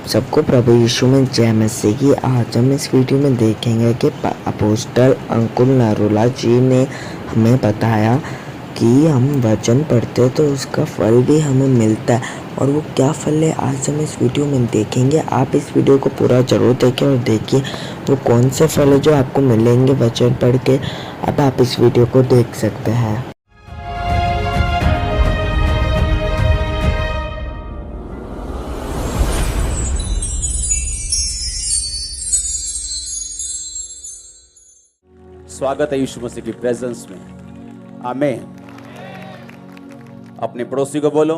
सबको प्रभु यीशु में जय मसीह की। आज हम इस वीडियो में देखेंगे कि अपोस्टल अंकुल नरोला जी ने हमें बताया कि हम वचन पढ़ते तो उसका फल भी हमें मिलता है, और वो क्या फल है आज हम इस वीडियो में देखेंगे। आप इस वीडियो को पूरा जरूर देखें और देखिए वो कौन से फल है जो आपको मिलेंगे वचन पढ़ के। अब आप इस वीडियो को देख सकते हैं। स्वागत है यीशु मसीह की प्रेजेंस में। आमीन। अपने पड़ोसी को बोलो,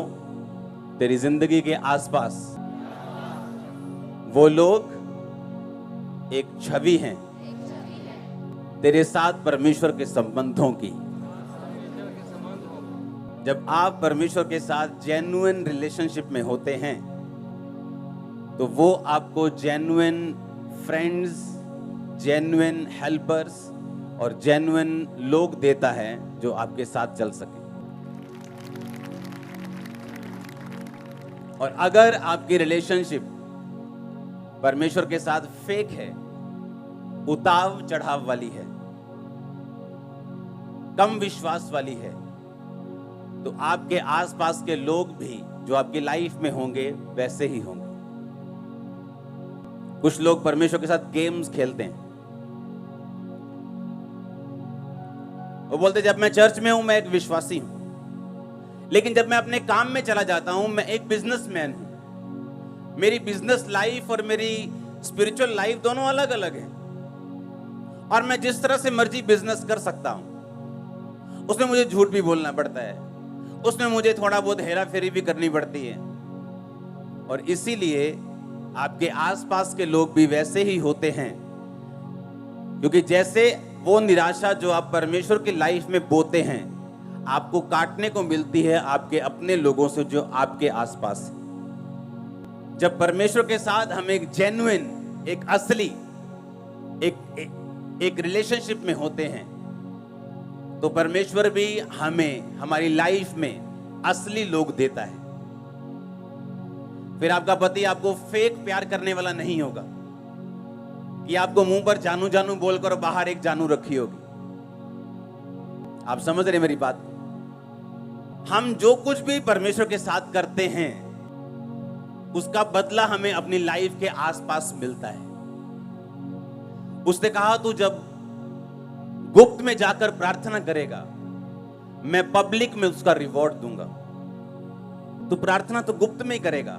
तेरी जिंदगी के आसपास वो लोग एक छवि हैं तेरे साथ परमेश्वर के संबंधों की। जब आप परमेश्वर के साथ जेन्युइन रिलेशनशिप में होते हैं तो वो आपको जेन्युइन फ्रेंड्स, जेन्युइन हेल्पर्स और जेन्युइन लोग देता है जो आपके साथ चल सके। और अगर आपकी रिलेशनशिप परमेश्वर के साथ फेक है, उताव चढ़ाव वाली है, कम विश्वास वाली है, तो आपके आसपास के लोग भी जो आपकी लाइफ में होंगे वैसे ही होंगे। कुछ लोग परमेश्वर के साथ गेम्स खेलते हैं। वो बोलते जब मैं चर्च में हूं मैं एक विश्वासी हूं, लेकिन जब मैं अपने काम में चला जाता हूं मैं एक बिजनेसमैन हूं। मेरी बिजनेस लाइफ और मेरी स्पिरिचुअल लाइफ दोनों अलग अलग है, और मैं जिस तरह से मर्जी बिजनेस कर सकता हूं उसमें मुझे झूठ भी बोलना पड़ता है, उसमें मुझे थोड़ा बहुत हेरा फेरी भी करनी पड़ती है। और इसीलिए आपके आसपास के लोग भी वैसे ही होते हैं, क्योंकि जैसे वो निराशा जो आप परमेश्वर की लाइफ में बोते हैं आपको काटने को मिलती है आपके अपने लोगों से जो आपके आसपास है। जब परमेश्वर के साथ हम एक जेन्युइन, एक असली, एक रिलेशनशिप में होते हैं तो परमेश्वर भी हमें हमारी लाइफ में असली लोग देता है। फिर आपका पति आपको फेक प्यार करने वाला नहीं होगा कि आपको मुंह पर जानू जानू बोलकर बाहर एक जानू रखी होगी। आप समझ रहे मेरी बात? हम जो कुछ भी परमेश्वर के साथ करते हैं उसका बदला हमें अपनी लाइफ के आसपास मिलता है। उसने कहा तू जब गुप्त में जाकर प्रार्थना करेगा मैं पब्लिक में उसका रिवॉर्ड दूंगा। तू प्रार्थना तो गुप्त में ही करेगा,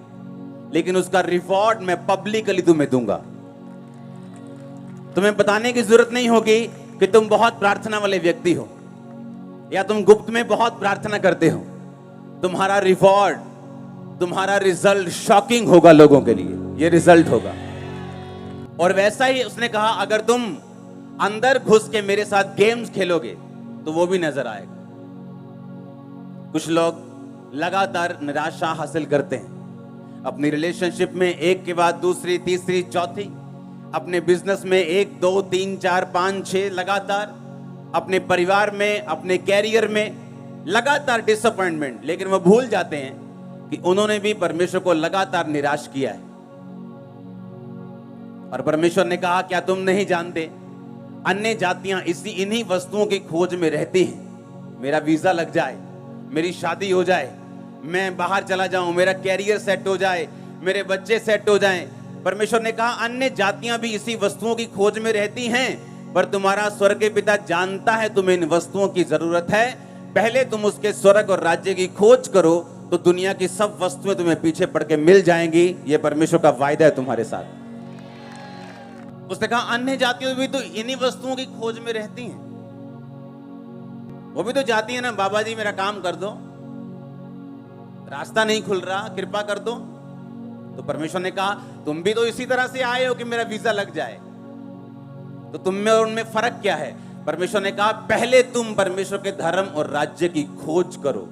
लेकिन उसका रिवॉर्ड मैं पब्लिकली तुम्हें दूंगा। तुम्हें बताने की जरूरत नहीं होगी कि तुम बहुत प्रार्थना वाले व्यक्ति हो या तुम गुप्त में बहुत प्रार्थना करते हो। तुम्हारा रिवॉर्ड, तुम्हारा रिजल्ट शॉकिंग होगा लोगों के लिए। ये रिजल्ट होगा। और वैसा ही उसने कहा अगर तुम अंदर घुस के मेरे साथ गेम्स खेलोगे तो वो भी नजर आएगा। कुछ लोग लगातार निराशा हासिल करते हैं अपनी रिलेशनशिप में, एक के बाद दूसरी, तीसरी, चौथी, अपने बिजनेस में 1, 2, 3, 4, 5, 6 लगातार, अपने परिवार में, अपने कैरियर में लगातार डिसअपॉइंटमेंट। लेकिन वो भूल जाते हैं कि उन्होंने भी परमेश्वर को लगातार निराश किया है। और परमेश्वर ने कहा क्या तुम नहीं जानते अन्य जातियां इन्हीं वस्तुओं की खोज में रहती हैं। मेरा वीजा लग जाए, मेरी शादी हो जाए, मैं बाहर चला जाऊं, मेरा कैरियर सेट हो जाए, मेरे बच्चे सेट हो जाएं। परमेश्वर ने कहा अन्य जातियां भी इसी वस्तुओं की खोज में रहती हैं, पर तुम्हारा स्वर्ग के पिता जानता है तुम्हें इन वस्तुओं की जरूरत है। पहले तुम उसके स्वर्ग और राज्य की खोज करो तो दुनिया की सब वस्तुएं तुम्हें पीछे पड़ के मिल जाएंगी। यह परमेश्वर का वायदा है तुम्हारे साथ। उसने कहा अन्य जातियां भी तो इन्हीं वस्तुओं की खोज में रहती हैं। वो भी तो जाती है ना, बाबा जी मेरा काम कर दो, रास्ता नहीं खुल रहा, कृपा कर दो। तो परमेश्वर ने कहा तुम भी तो इसी तरह से आए हो कि मेरा वीजा लग जाए, तो तुम में और उनमें फर्क क्या है? परमेश्वर ने कहा पहले तुम परमेश्वर के धर्म और राज्य की खोज करो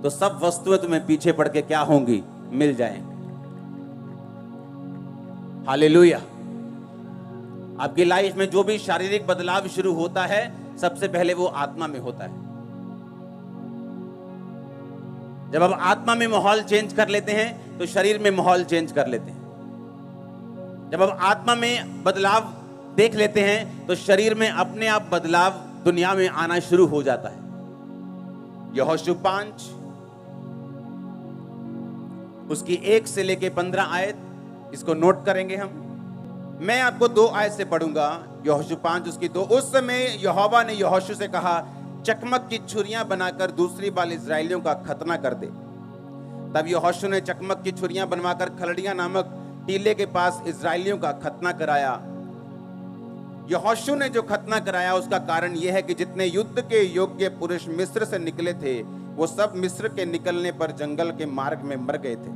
तो सब वस्तुएं तुम्हें पीछे पड़ के क्या होंगी? मिल जाएंगी। हालेलुया। आपकी लाइफ में जो भी शारीरिक बदलाव शुरू होता है सबसे पहले वो आत्मा में होता है। जब आप आत्मा में माहौल चेंज कर लेते हैं तो शरीर में माहौल चेंज कर लेते हैं। जब हम आत्मा में बदलाव देख लेते हैं तो शरीर में अपने आप बदलाव दुनिया में आना शुरू हो जाता है। यहोशू 5 उसकी 1 से लेके 15 आयत, इसको नोट करेंगे हम। मैं आपको 2 आयत से पढ़ूंगा। यहोशू 5 उसकी 2। उस समय यहोवा ने यहोशू से कहा, चकमक की छुरियां बनाकर दूसरी बार इजराइलियों का खतना कर दे। तब यहोशू ने चकमक की छुरियां बनवाकर खलड़िया नामक टीले के पास इजराइलियों का खतना कराया। यहोशू ने जो खतना कराया उसका कारण यह है कि जितने युद्ध के योग्य पुरुष मिस्र से निकले थे वो सब मिस्र के निकलने पर जंगल के मार्ग में मर गए थे।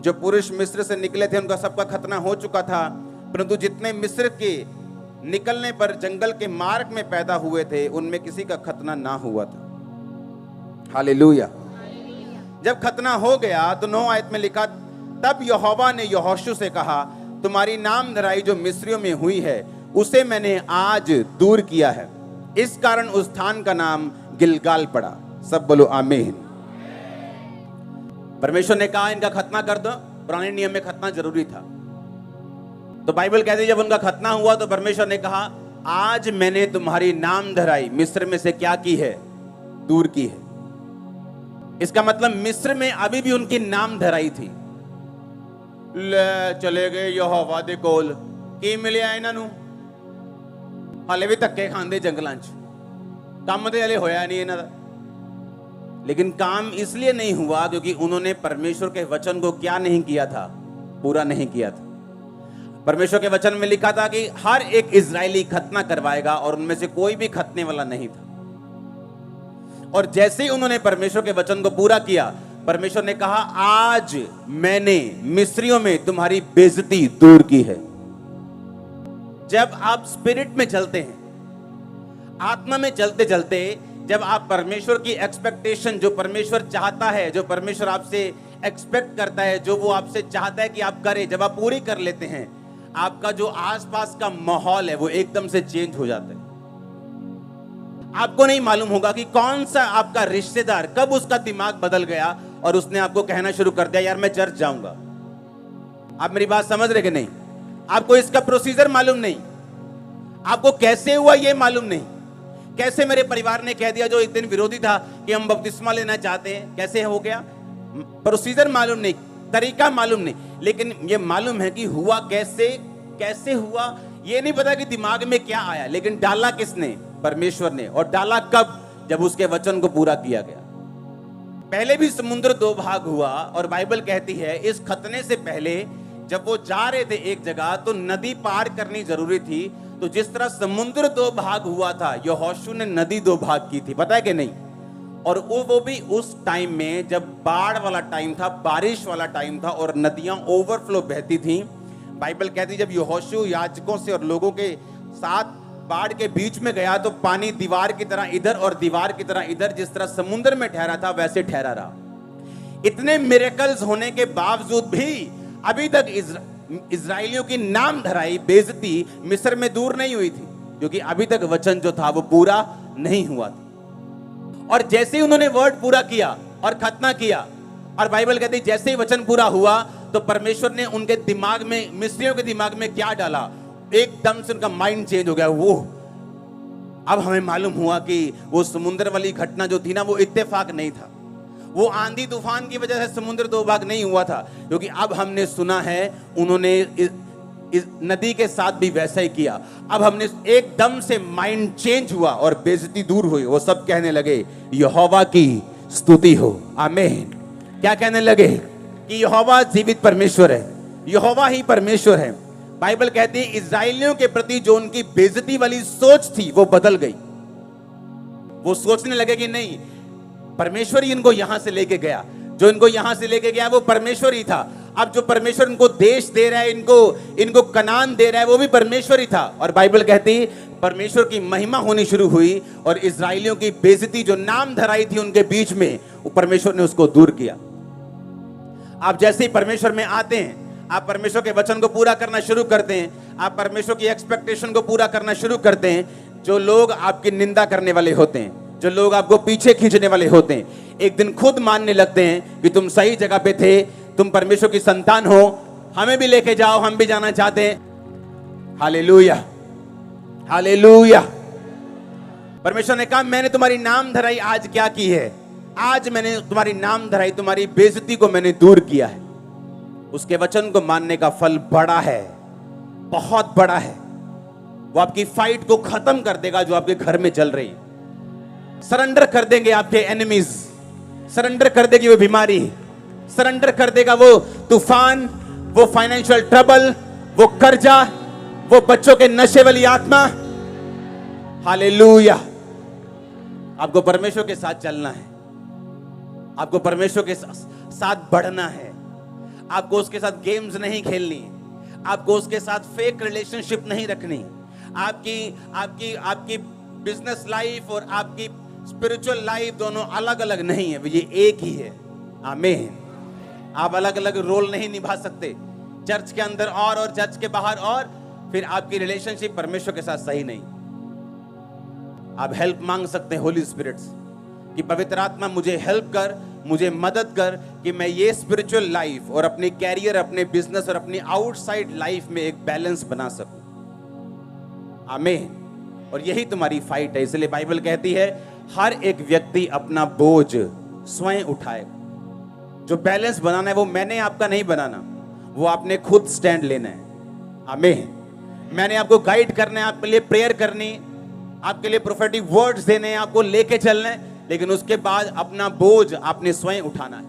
जो पुरुष मिस्र से निकले थे उनका सबका खतना हो चुका था, परंतु जितने मिस्र के निकलने पर जंगल के मार्ग में पैदा हुए थे उनमें किसी का खतना ना हुआ था। हालेलुया। जब खतना हो गया तो 9 आयत में लिखा, तब यहोवा ने यहोशू से कहा, तुम्हारी नाम धराई जो मिस्रियों में हुई है उसे मैंने आज दूर किया है। इस कारण उस स्थान का नाम गिलगाल पड़ा। सब बोलो आमीन। परमेश्वर ने कहा इनका खतना कर दो। पुराने नियम में खतना जरूरी था, तो बाइबल कहती है जब उनका खतना हुआ तो परमेश्वर ने कहा, आज मैंने तुम्हारी नाम धराई मिस्र में से क्या की है? दूर की है। इसका मतलब मिस्र में अभी भी उनकी नाम धराई थी। ले चले गए यहोवा दे कोल, की मिलिया इन्हां नूं? हाले भी धक्के खांदे जंगलां च, काम ते हले होया नहीं इन्हां दा। लेकिन काम इसलिए नहीं हुआ क्योंकि उन्होंने परमेश्वर के वचन को क्या नहीं किया था? पूरा नहीं किया था। परमेश्वर के वचन में लिखा था कि हर एक इजरायली खतना करवाएगा और उनमें से कोई भी खतने वाला नहीं था। और जैसे ही उन्होंने परमेश्वर के वचन को पूरा किया, परमेश्वर ने कहा, आज मैंने मिस्रियों में तुम्हारी बेइज्जती दूर की है। जब आप स्पिरिट में चलते हैं, आत्मा में चलते चलते, जब आप परमेश्वर की एक्सपेक्टेशन, जो परमेश्वर चाहता है, जो परमेश्वर आपसे एक्सपेक्ट करता है, जो वो आपसे चाहता है कि आप करें, जब आप पूरी कर लेते हैं, आपका जो आसपास का माहौल है वो एकदम से चेंज हो जाता है। आपको नहीं मालूम होगा कि कौन सा आपका रिश्तेदार कब उसका दिमाग बदल गया और उसने आपको कहना शुरू कर दिया, यार मैं चर्च जाऊंगा। आप मेरी बात समझ रहे कि नहीं? आपको इसका प्रोसीजर मालूम नहीं, आपको कैसे हुआ ये मालूम नहीं। कैसे मेरे परिवार ने कह दिया, जो एक दिन विरोधी था, कि हम बपतिस्मा लेना चाहते हैं, कैसे हो गया? प्रोसीजर मालूम नहीं, तरीका मालूम नहीं, लेकिन ये मालूम है कि हुआ कैसे, कैसे हुआ ये नहीं पता कि दिमाग में क्या आया, लेकिन डाला किसने? परमेश्वर ने। और डाला कब? जब उसके वचन को पूरा किया गया। पहले भी समुद्र 2 भाग हुआ और बाइबल कहती है इस खतने से पहले जब वो जा रहे थे एक जगह तो नदी पार करनी जरूरी थी। तो जिस तरह समुद्र 2 भाग हुआ था, यहोशू ने नदी 2 भाग की थी, पता है कि नहीं? और वो भी उस टाइम में जब बाढ़ वाला टाइम था, बारिश वाला टाइम था और नदियां ओवरफ्लो बहती थी। बाइबल कहती जब यहोशू याजकों से और लोगों के साथ बाढ़ के बीच में गया तो पानी दीवार की तरह इधर और दीवार की तरह इधर, जिस तरह समुद्र में ठहरा था वैसे ठहरा रहा। इतने मिरेकल्स होने के बावजूद भी अभी तक इजराइलियों की नाम धराई बेइज्जती मिस्र में दूर नहीं हुई थी, क्योंकि अभी तक वचन जो था वो पूरा नहीं हुआ था। और जैसे ही उन्होंने वर्ड पूरा किया और खतना किया, और बाइबल कहती है जैसे ही वचन पूरा हुआ तो परमेश्वर ने उनके दिमाग में, मिस्रियों के दिमाग में क्या डाला? एकदम से उनका माइंड चेंज हो गया। वो अब हमें मालूम हुआ कि वो समुद्र वाली घटना जो थी ना, वो इत्तेफाक नहीं था, वो आंधी तूफान की वजह से समुद्र 2 भाग नहीं हुआ था, क्योंकि अब हमने सुना है उन्होंने इस नदी के साथ भी वैसा ही किया। अब हमने एकदम से माइंड चेंज हुआ और बेइज्जती दूर हुई। वो सब कहने लगे यहोवा की स्तुति हो, आमीन। क्या कहने लगे? कि यहोवा जीवित परमेश्वर है, यहोवा ही परमेश्वर है। बाइबल कहती है इजराइलियों के प्रति जो उनकी बेइज्जती वाली सोच थी वो बदल गई। वो सोचने लगे कि नहीं, परमेश्वर ही इनको यहां से लेके गया, जो इनको यहां से लेके गया वो परमेश्वर ही था। अब जो परमेश्वर इनको देश दे रहा है, इनको कनान दे रहा है, वो भी परमेश्वर ही था। और बाइबल कहती परमेश्वर की महिमा होनी शुरू हुई और इजराइलियों की बेइज्जती जो नाम धराई थी उनके बीच में, वो परमेश्वर ने उसको दूर किया। आप जैसे ही परमेश्वर में आते हैं, आप परमेश्वर के वचन को पूरा करना शुरू करते हैं, आप परमेश्वर की एक्सपेक्टेशन को पूरा करना शुरू करते हैं, जो लोग आपकी निंदा करने वाले होते हैं, जो लोग आपको पीछे खींचने वाले होते हैं, एक दिन खुद मानने लगते हैं कि तुम सही जगह पे थे, तुम परमेश्वर की संतान हो, हमें भी लेके जाओ, हम भी जाना चाहते हैं। Hallelujah, hallelujah. परमेश्वर ने कहा मैंने तुम्हारी नाम धराई आज क्या की है? आज मैंने तुम्हारी नाम धराई, तुम्हारी बेइज्जती को मैंने दूर किया है। उसके वचन को मानने का फल बड़ा है, बहुत बड़ा है। वो आपकी फाइट को खत्म कर देगा जो आपके घर में चल रही है। सरेंडर कर देंगे आपके एनिमीज, सरेंडर कर देगी वो बीमारी, सरेंडर कर देगा वो तूफान, वो फाइनेंशियल ट्रबल, वो कर्जा, वो बच्चों के नशे वाली आत्मा। हालेलुया। आपको परमेश्वर के साथ चलना है, आपको परमेश्वर के साथ बढ़ना है। आपको उसके साथ गेम्स नहीं खेलनी, आपको उसके साथ फेक रिलेशनशिप नहीं रखनी। आपकी बिजनेस लाइफ और आपकी स्पिरिचुअल लाइफ दोनों अलग अलग नहीं है, ये एक ही है। आमीन। आप अलग अलग रोल नहीं निभा सकते, चर्च के अंदर और चर्च के बाहर और, फिर आपकी रिलेशनशिप परमेश्वर के साथ सही नहीं। आप हेल्प मांग सकते हैं होली स्पिरिट से कि पवित्र आत्मा मुझे हेल्प कर, मुझे मदद कर कि मैं ये स्पिरिचुअल लाइफ और अपने कैरियर, अपने बिजनेस और अपनी आउटसाइड लाइफ में एक बैलेंस बना सकूं। आमीन। और यही तुम्हारी फाइट है। इसलिए बाइबल कहती है हर एक व्यक्ति अपना बोझ स्वयं उठाए। जो बैलेंस बनाना है वो मैंने आपका नहीं बनाना, वो आपने खुद स्टैंड लेना है। आमीन। मैंने आपको गाइड करना है, आपके लिए प्रेयर करनी, आपके लिए प्रोफेटिक वर्ड्स देने हैं, आपको लेके चलना है, लेकिन उसके बाद अपना बोझ आपने स्वयं उठाना है।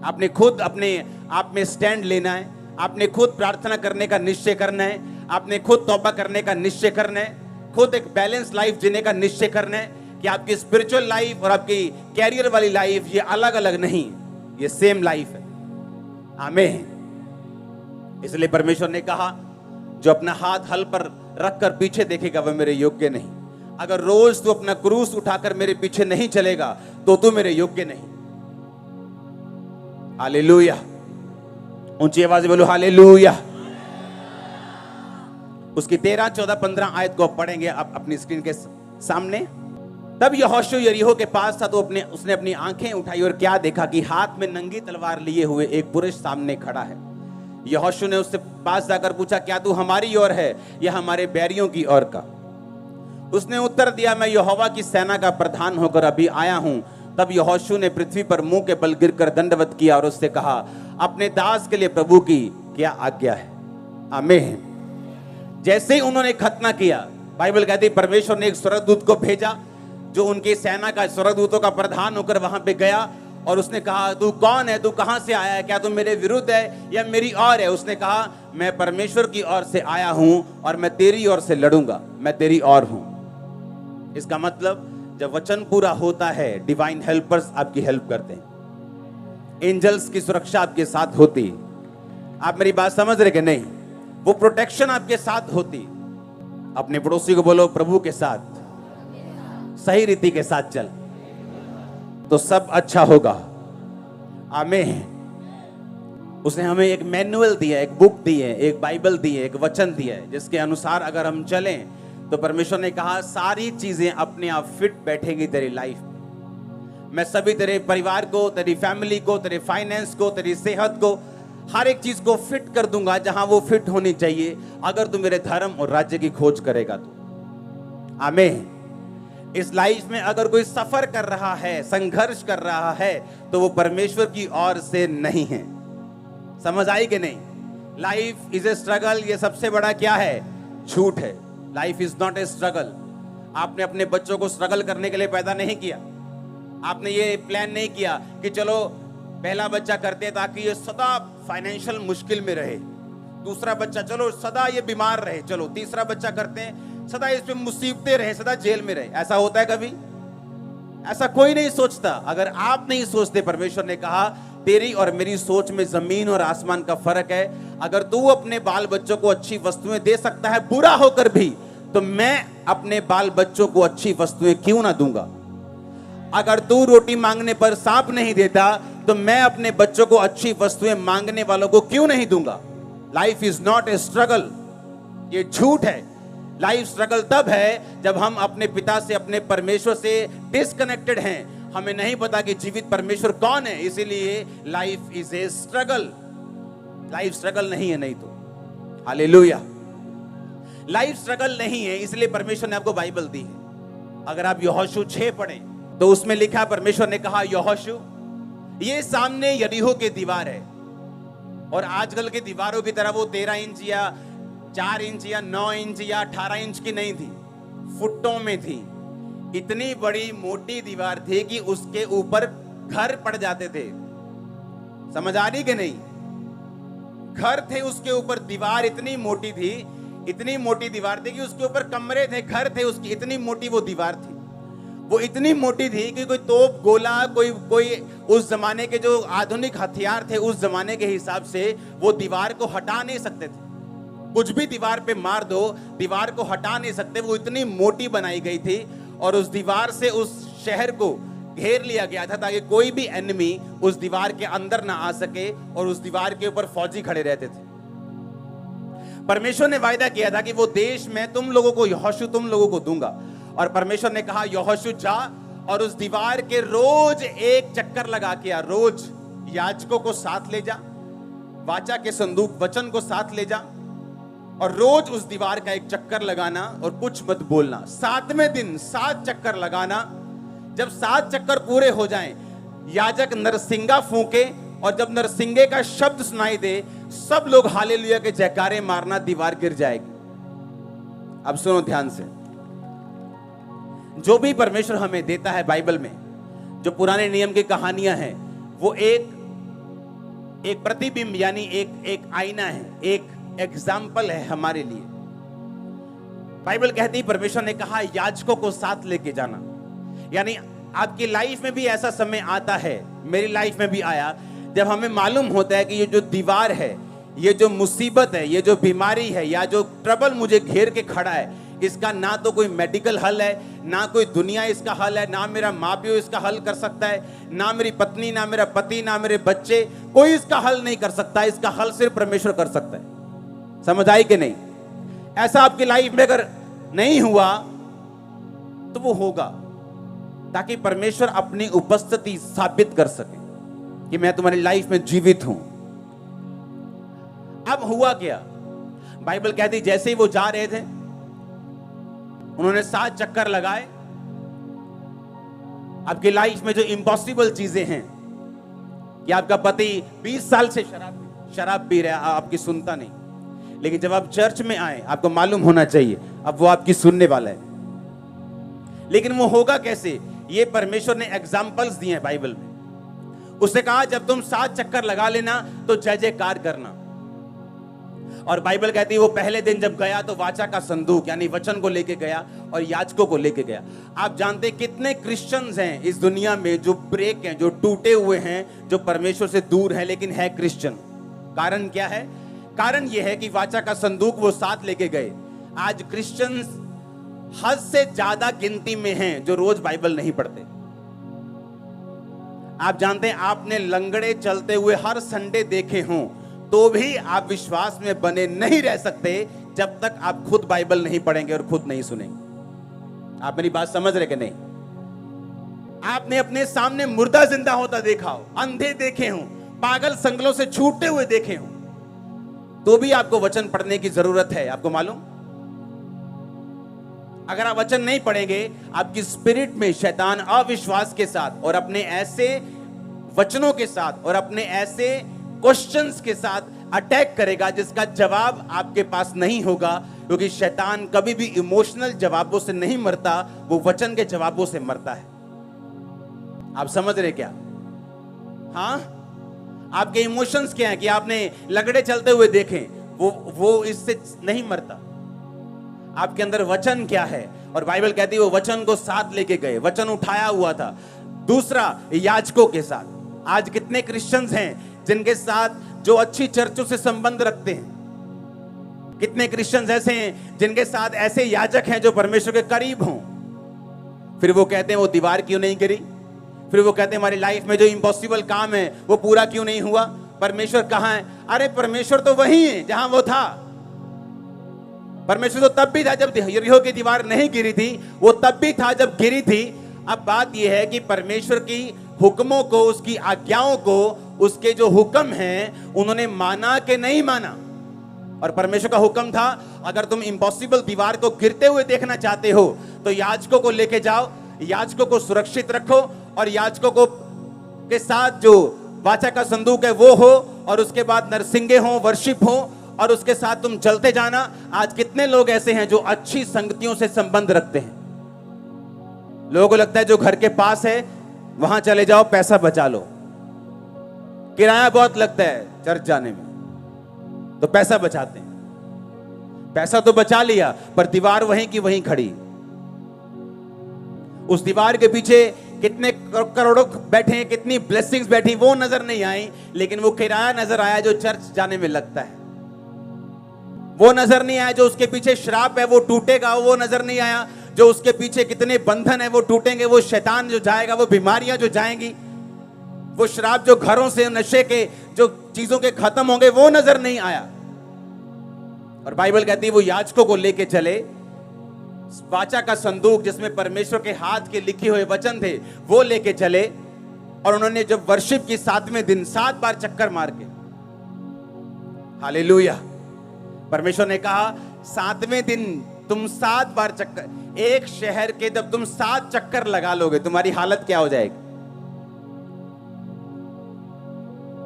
आपने खुद अपने आप में स्टैंड लेना है, आपने खुद प्रार्थना करने का निश्चय करना है, आपने खुद तौबा करने का निश्चय करना है, खुद एक बैलेंस लाइफ जीने का निश्चय करना है कि आपकी स्पिरिचुअल लाइफ और आपकी कैरियर वाली लाइफ ये अलग अलग नहीं, ये सेम लाइफ है। आमीन। इसलिए परमेश्वर ने कहा जो अपना हाथ हल पर रखकर पीछे देखेगा वह मेरे योग्य नहीं। अगर रोज तू अपना क्रूस उठाकर मेरे पीछे नहीं चलेगा तो तू मेरे योग्य नहीं। हालेलुया। ऊंची आवाज में बोलो हालेलुया। उसकी 13, 14, 15 आयत को पढ़ेंगे आप अपनी स्क्रीन के सामने। तब यहोशू यरीहो के पास था तो उसने अपनी आंखें उठाई और क्या देखा कि हाथ में नंगी तलवार लिए हुए एक पुरुष सामने खड़ा है। यहोशू ने उससे पास जाकर पूछा क्या तू हमारी ओर है या हमारे बैरियों की ओर का? उसने उत्तर दिया मैं यहोवा की सेना का प्रधान होकर अभी आया हूं। तब यहोशू ने पृथ्वी पर मुंह के बल गिरकर दंडवत किया और उससे कहा अपने दास के लिए प्रभु की क्या आज्ञा है? आमीन। जैसे ही उन्होंने खतना किया, बाइबल कहती परमेश्वर ने एक स्वर्गदूत को भेजा जो उनकी सेना का स्वर्गदूतों का प्रधान होकर वहां पे गया और उसने कहा तू कौन है, तू कहां से आया है, क्या तू मेरे विरुद्ध है या मेरी ओर है? उसने कहा मैं परमेश्वर की ओर से आया हूं और मैं तेरी ओर से लड़ूंगा, मैं तेरी ओर हूं। इसका मतलब जब वचन पूरा होता है डिवाइन हेल्पर्स आपकी हेल्प करते हैं, एंजल्स की सुरक्षा आपके साथ होती। आप मेरी बात समझ रहे कि नहीं? वो प्रोटेक्शन आपके साथ होती। अपने पड़ोसी को बोलो प्रभु के साथ सही रीति के साथ चल तो सब अच्छा होगा। आमीन। उसने हमें एक मैनुअल दिया, एक बुक दी है, एक बाइबल दी है, एक वचन दिया है जिसके अनुसार अगर हम चलें तो परमेश्वर ने कहा सारी चीजें अपने आप फिट बैठेंगी तेरी लाइफ में। मैं सभी तेरे परिवार को, तेरी फैमिली को, तेरे फाइनेंस को, तेरी सेहत को, हर एक चीज को फिट कर दूंगा जहां वो फिट होनी चाहिए अगर तू मेरे धर्म और राज्य की खोज करेगा तो। आमीन। इस लाइफ में अगर कोई सफर कर रहा है, संघर्ष कर रहा है तो वो परमेश्वर की ओर से नहीं है। समझ आई कि नहीं? लाइफ इज ए स्ट्रगल, ये सबसे बड़ा क्या है? झूठ है। Life is not a struggle. आपने अपने बच्चों को स्ट्रगल करने के लिए पैदा नहीं किया। आपने ये प्लान नहीं किया कि चलो पहला बच्चा करते ताकि ये सदा फाइनेंशियल मुश्किल में रहे, दूसरा बच्चा चलो सदा ये बीमार रहे, चलो तीसरा बच्चा करते हैं सदा इसमें मुसीबतें रहे, सदा जेल में रहे। ऐसा होता है कभी? ऐसा कोई नहीं सोचता। अगर आप नहीं सोचते, परमेश्वर ने कहा तेरी और मेरी सोच में जमीन और आसमान का फर्क है। अगर तू अपने बाल बच्चों को अच्छी वस्तुएं दे सकता है बुरा होकर भी, तो मैं अपने बाल बच्चों को अच्छी वस्तुएं क्यों ना दूंगा? अगर तू रोटी मांगने पर सांप नहीं देता तो मैं अपने बच्चों को अच्छी वस्तुएं मांगने वालों को क्यों नहीं दूंगा? Life is not a struggle, ये झूठ है। लाइफ स्ट्रगल तब है जब हम अपने पिता से, अपने परमेश्वर से डिस्कनेक्टेड हैं। हमें नहीं पता कि जीवित परमेश्वर कौन है, इसीलिए life is a struggle. Life struggle नहीं है, नहीं तो हालेलुया। लाइफ स्ट्रगल नहीं है, इसलिए परमेश्वर ने आपको बाइबल दी है। अगर आप यहोशू 6 पढ़ें तो उसमें लिखा, परमेश्वर ने कहा, यहोशू ये सामने यरीहो की दीवार है, और आजकल की दीवारों की तरह वो 13 इंच या 4 इंच या 9 इंच या 18 इंच की नहीं थी, फुटों में थी। इतनी बड़ी मोटी दीवार थी कि उसके ऊपर घर पड़ जाते थे। समझ आ रही कि नहीं? घर थे उसके ऊपर, दीवार इतनी मोटी थी, इतनी मोटी दीवार थी कि उसके ऊपर कमरे थे, घर थे उसकी, इतनी मोटी वो दीवार थी। वो इतनी मोटी थी कि कोई तोप, गोला, कोई उस जमाने के जो आधुनिक हथियार थे उस जमाने के हिसाब से वो दीवार को हटा नहीं सकते थे। कुछ भी दीवार पे मार दो, दीवार को हटा नहीं सकते। वो इतनी मोटी बनाई गई थी, और उस दीवार से उस शहर को घेर लिया गया था ताकि कोई भी एनिमी उस दीवार के अंदर ना आ सके, और उस दीवार के ऊपर फौजी खड़े रहते थे। परमेश्वर ने वायदा किया था कि वो देश मैं तुम लोगों को, यहोशू तुम लोगों को दूंगा। और परमेश्वर ने कहा, यहोशू जा और उस दीवार के रोज एक चक्कर लगा के आ, रोज याजकों को साथ ले जा, वाचा के संदूक वचन को साथ ले जा, और रोज उस दीवार का एक चक्कर लगाना और कुछ मत बोलना। 7वें दिन 7 चक्कर लगाना। जब 7 चक्कर पूरे हो जाएं, याजक नरसिंगा फूंके, और जब नरसिंगे का शब्द सुनाई दे, सब लोग हालेलुया के जयकारे मारना, दीवार गिर जाएगी। अब सुनो ध्यान से, जो भी परमेश्वर हमें देता है बाइबल में, जो पुराने नियम की कहानियां हैं, वो एक प्रतिबिंब यानी एक आईना है, एक एग्जाम्पल है हमारे लिए। बाइबल कहती, परमेश्वर ने कहा याजकों को साथ लेके जाना। यानी आपकी लाइफ में भी ऐसा समय आता है, मेरी लाइफ में भी आया, जब हमें मालूम होता है कि ये जो दीवार है, ये जो मुसीबत है, ये जो बीमारी है, या जो ट्रबल मुझे घेर के खड़ा है, इसका ना तो कोई मेडिकल हल है, ना कोई दुनिया इसका हल है, ना मेरा माँ प्यो इसका हल कर सकता है, ना मेरी पत्नी, ना मेरा पति, ना मेरे बच्चे, कोई इसका हल नहीं कर सकता। इसका हल सिर्फ परमेश्वर कर सकता है। समझ आई कि नहीं? ऐसा आपकी लाइफ में अगर नहीं हुआ तो वो होगा, ताकि परमेश्वर अपनी उपस्थिति साबित कर सके कि मैं तुम्हारी लाइफ में जीवित हूं। अब हुआ क्या? बाइबल कहती, जैसे ही वो जा रहे थे, उन्होंने 7 चक्कर लगाए। आपकी लाइफ में जो इम्पॉसिबल चीजें हैं, कि आपका पति 20 साल से शराब पी रहा है, आपकी सुनता नहीं, लेकिन जब आप चर्च में आए, आपको मालूम होना चाहिए अब वो आपकी सुनने वाला है। लेकिन वो होगा कैसे? ये परमेश्वर ने एग्जाम्पल्स दिए हैं बाइबल में। उसने कहा, जब तुम 7 चक्कर लगा लेना तो जय जयकार करना। और बाइबल कहती है, वो पहले दिन जब गया तो वाचा का संदूक यानी वचन को लेके गया और याजकों को लेके गया। आप जानते हैं कितने क्रिश्चियंस हैं इस दुनिया में जो ब्रेक हैं, जो टूटे हुए हैं, जो परमेश्वर से दूर है, लेकिन है क्रिश्चियन। कारण क्या है? कारण यह है कि वाचा का संदूक वो साथ लेके गए। आज क्रिश्चियंस हद से ज्यादा गिनती में हैं जो रोज बाइबल नहीं पढ़ते। आप जानते हैं, आपने लंगड़े चलते हुए हर संडे देखे हों, तो भी आप विश्वास में बने नहीं रह सकते जब तक आप खुद बाइबल नहीं पढ़ेंगे और खुद नहीं सुनेंगे। आप मेरी बात समझ रहे कि नहीं? आपने अपने सामने मुर्दा जिंदा होता देखा हो, अंधे देखे हों, पागल संगलों से छूटते हुए देखे हों, तो भी आपको वचन पढ़ने की जरूरत है। आपको मालूम, अगर आप वचन नहीं पढ़ेंगे, आपकी स्पिरिट में शैतान अविश्वास के साथ और अपने ऐसे वचनों के साथ और अपने ऐसे क्वेश्चंस के साथ अटैक करेगा जिसका जवाब आपके पास नहीं होगा, क्योंकि शैतान कभी भी इमोशनल जवाबों से नहीं मरता, वो वचन के जवाबों से मरता है। आप समझ रहे क्या? हाँ, आपके इमोशंस क्या हैं कि आपने लगड़े चलते हुए देखे, वो इससे नहीं मरता। आपके अंदर वचन क्या है? और बाइबल कहती है वो वचन को साथ लेके गए, वचन उठाया हुआ था। दूसरा, याजकों के साथ। आज कितने क्रिश्चियंस हैं जिनके साथ जो अच्छी चर्चों से संबंध रखते हैं? कितने क्रिश्चियंस ऐसे हैं जिनके साथ ऐसे याजक हैं जो परमेश्वर के करीब हों? फिर वो कहते हैं वो दीवार क्यों नहीं गिरी? फिर वो कहते हैं हमारी लाइफ में जो इम्पॉसिबल काम है वो पूरा क्यों नहीं हुआ? परमेश्वर कहाँ है? अरे परमेश्वर तो वही है जहां वो था। परमेश्वर तो तब भी था जब यरीहो की दीवार नहीं गिरी थी, वो तब भी था जब गिरी थी। अब बात यह है कि परमेश्वर की हुक्मों को, उसकी आज्ञाओं को उसके जो हुक्म हैं उन्होंने माना कि नहीं माना। और परमेश्वर का हुक्म था, अगर तुम इम्पॉसिबल दीवार को गिरते हुए देखना चाहते हो तो याजकों को लेके जाओ, याजकों को सुरक्षित रखो और याजकों को के साथ जो वाचा का संदूक है वो हो, और उसके बाद नरसिंगे हो, वर्शिप हो, और उसके साथ तुम चलते जाना। आज कितने लोग ऐसे हैं जो अच्छी संगतियों से संबंध रखते हैं। लोगों को लगता है जो घर के पास है वहां चले जाओ, पैसा बचा लो। किराया बहुत लगता है चर्च जाने में, तो पैसा बचाते हैं। पैसा तो बचा लिया, पर दीवार वहीं की वहीं खड़ी। उस दीवार के पीछे कितने करोड़ों बैठे, कितनी ब्लेसिंग्स बैठी, वो नजर नहीं आई, लेकिन वो किराया नजर आया जो चर्च जाने में लगता है। वो नजर नहीं आया जो उसके पीछे श्राप है वो टूटेगा, वो नजर नहीं आया जो उसके पीछे कितने बंधन है वो टूटेंगे, वो शैतान जो जाएगा, वो बीमारियां जो जाएंगी, वो श्राप जो घरों से, नशे के जो चीजों के खत्म होंगे, वो नजर नहीं आया। और बाइबल कहती है वो याजकों को लेके चले, वाचा का संदूक जिसमें परमेश्वर के हाथ के लिखे हुए वचन थे वो लेके चले। और उन्होंने जब वर्शिप की 7वें दिन 7 बार चक्कर मार के, हालेलुया, परमेश्वर ने कहा 7वें दिन तुम 7 बार चक्कर, एक शहर के जब तुम 7 चक्कर लगा लोगे तुम्हारी हालत क्या हो जाएगी।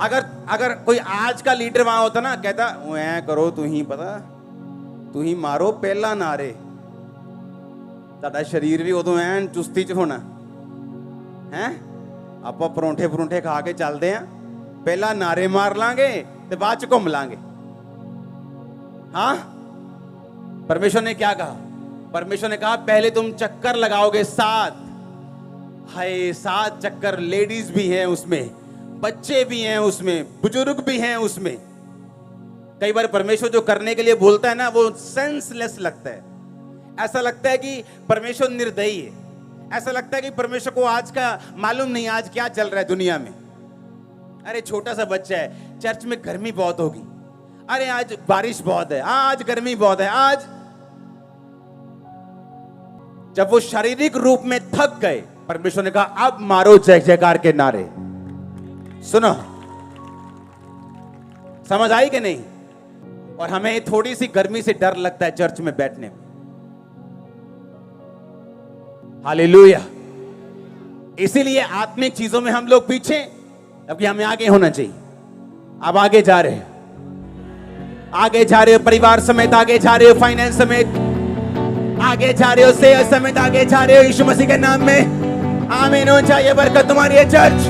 अगर कोई आज का लीडर वहां होता ना, कहता ऐ करो तू ही पता, तू ही मारो पहला नारे, ਤੁਹਾਡਾ शरीर भी उदों ਐਨ चुस्ती च होना है। ਆਪਾਂ ਪਰੌਂਠੇ ਪਰੌਂਠੇ ਖਾ ਕੇ ਚੱਲਦੇ ਆ, ਪਹਿਲਾਂ ਨਾਰੇ ਮਾਰ ਲਾਂਗੇ ਤੇ ਬਾਅਦ ਚ ਘੁੰਮ ਲਾਂਗੇ। हाँ, परमेश्वर ने क्या कहा? परमेश्वर ने कहा पहले तुम चक्कर लगाओगे 7। हाय 7 चक्कर, लेडीज भी हैं उसमें, बच्चे भी हैं उसमें, बुजुर्ग भी हैं उसमें। कई बार परमेश्वर जो करने के लिए बोलता है ना वो सेंसलेस लगता है। ऐसा लगता है कि परमेश्वर निर्दयी है, ऐसा लगता है कि परमेश्वर को आज का मालूम नहीं आज क्या चल रहा है दुनिया में। अरे छोटा सा बच्चा है, चर्च में गर्मी बहुत होगी, अरे आज बारिश बहुत है, आज गर्मी बहुत है। आज जब वो शारीरिक रूप में थक गए, परमेश्वर ने कहा अब मारो जय जयकार के नारे। सुनो, समझ आई कि नहीं? और हमें थोड़ी सी गर्मी से डर लगता है चर्च में बैठने में। हालेलुया। इसीलिए आत्मिक चीजों में हम लोग पीछे, जबकि हमें आगे होना चाहिए। अब आगे जा रहे हो, आगे जा रहे हो, परिवार समेत आगे जा रहे हो, फाइनेंस समेत आगे जा रहे हो, सेहत समेत आगे जा रहे हो। यीशु मसीह के नाम में आमीन हो जाए, बरकत तुम्हारी है चर्च।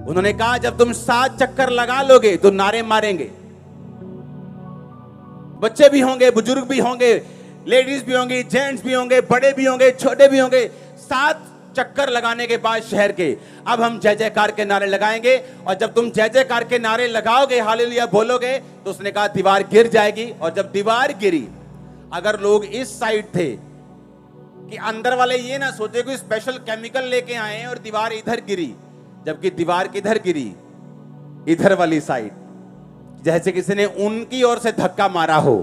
उन्होंने कहा जब तुम 7 चक्कर लगा लोगे तो नारे मारेंगे। बच्चे भी होंगे, बुजुर्ग भी होंगे, लेडीज भी होंगी, जेंट्स भी होंगे, बड़े भी होंगे, छोटे भी होंगे। 7 चक्कर लगाने के बाद शहर के अब हम जय जयकार के नारे लगाएंगे। और जब तुम जय जयकार के नारे लगाओगे, हालेलुया बोलोगे, तो उसने कहा दीवार गिर जाएगी। और जब दीवार गिरी, अगर लोग इस साइड थे कि अंदर वाले ये ना सोचे कोई स्पेशल केमिकल लेके आए और दीवार इधर गिरी, जबकि दीवार किधर गिरी? इधर वाली साइड, जैसे किसी ने उनकी ओर से धक्का मारा हो।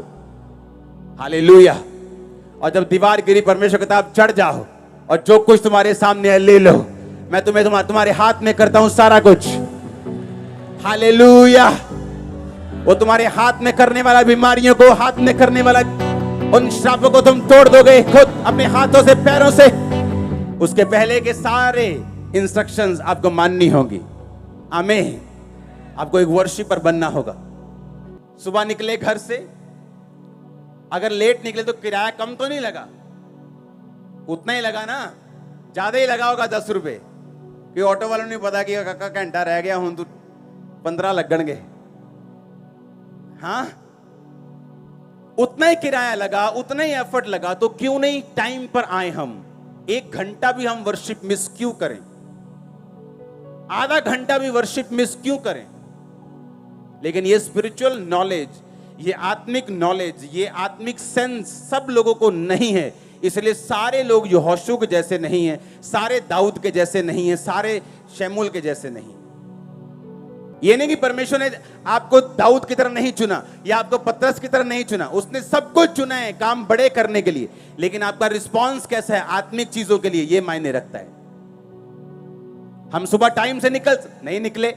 हालेलुया। और जब दीवार गिरी, परमेश्वर कहता अब चढ़ जाओ और जो कुछ तुम्हारे सामने है ले लो, मैं तुम्हें तुम्हारे हाथ में करता हूं सारा कुछ। हालेलुया। वो तुम्हारे हाथ में करने वाला, बीमारियों को हाथ में करने वाला, उन श्रापों को तुम तोड़ दोगे खुद अपने हाथों से, पैरों से। उसके पहले के सारे इंस्ट्रक्शंस आपको माननी होगी। आमीन। आपको एक वर्शिपर बनना होगा। सुबह निकले घर से, अगर लेट निकले तो किराया कम तो नहीं लगा, उतना ही लगा ना, ज्यादा ही लगा होगा 10 रुपए, कि ऑटो वालों ने पता कि काका घंटा रह गया हूं तो 15 लगणगे। हाँ, उतना ही किराया लगा, उतना ही एफर्ट लगा, तो क्यों नहीं टाइम पर आए हम? 1 घंटा भी हम वर्शिप मिस क्यों करें? आधा घंटा भी वर्शिप मिस क्यों करें? लेकिन ये स्पिरिचुअल नॉलेज, ये आत्मिक नॉलेज, ये आत्मिक सेंस सब लोगों को नहीं है। इसलिए सारे लोग यहोशू के जैसे नहीं हैं, सारे दाऊद के जैसे नहीं हैं, सारे शमूएल के जैसे नहीं। ये नहीं कि परमेश्वर ने आपको दाऊद की तरह नहीं चुना या आपको पतरस की तरह नहीं चुना, उसने सब कुछ चुना है काम बड़े करने के लिए। लेकिन आपका रिस्पॉन्स कैसा है आत्मिक चीजों के लिए, ये मायने रखता है। हम सुबह टाइम से नहीं निकले।